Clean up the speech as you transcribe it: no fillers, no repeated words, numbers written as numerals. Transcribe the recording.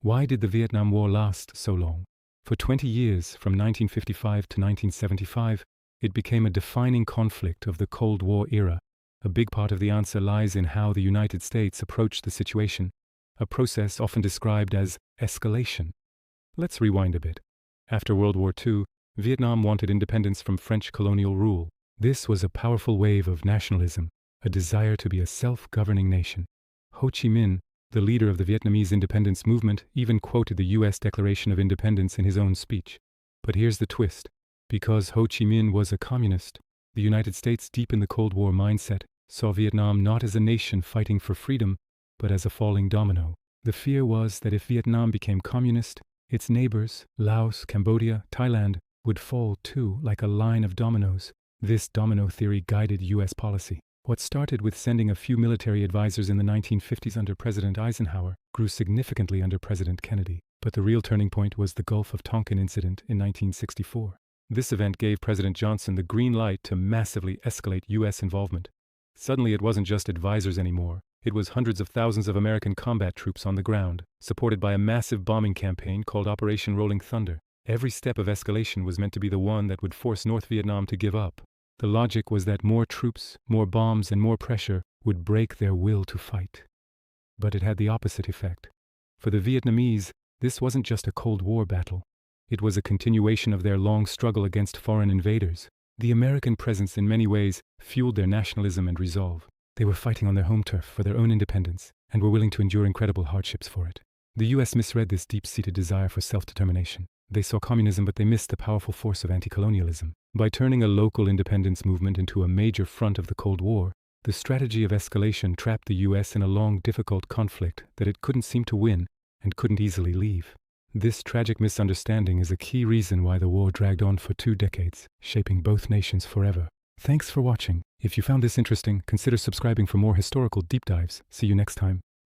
Why did the Vietnam War last so long? For 20 years, from 1955 to 1975, it became a defining conflict of the Cold War era. A big part of the answer lies in how the United States approached the situation, a process often described as escalation. Let's rewind a bit. After World War II, Vietnam wanted independence from French colonial rule. This was a powerful wave of nationalism, a desire to be a self-governing nation. Ho Chi Minh, the leader of the Vietnamese independence movement, even quoted the U.S. Declaration of Independence in his own speech. But here's the twist. Because Ho Chi Minh was a communist, the United States, deep in the Cold War mindset, saw Vietnam not as a nation fighting for freedom, but as a falling domino. The fear was that if Vietnam became communist, its neighbors, Laos, Cambodia, Thailand, would fall too, like a line of dominoes. This domino theory guided U.S. policy. What started with sending a few military advisors in the 1950s under President Eisenhower grew significantly under President Kennedy. But the real turning point was the Gulf of Tonkin incident in 1964. This event gave President Johnson the green light to massively escalate U.S. involvement. Suddenly it wasn't just advisors anymore. It was hundreds of thousands of American combat troops on the ground, supported by a massive bombing campaign called Operation Rolling Thunder. Every step of escalation was meant to be the one that would force North Vietnam to give up. The logic was that more troops, more bombs, and more pressure would break their will to fight. But it had the opposite effect. For the Vietnamese, this wasn't just a Cold War battle. It was a continuation of their long struggle against foreign invaders. The American presence in many ways fueled their nationalism and resolve. They were fighting on their home turf for their own independence and were willing to endure incredible hardships for it. The U.S. misread this deep-seated desire for self-determination. They saw communism, but they missed the powerful force of anti-colonialism. By turning a local independence movement into a major front of the Cold War, the strategy of escalation trapped the U.S. in a long, difficult conflict that it couldn't seem to win and couldn't easily leave. This tragic misunderstanding is a key reason why the war dragged on for 2 decades, shaping both nations forever. Thanks for watching. If you found this interesting, consider subscribing for more historical deep dives. See you next time.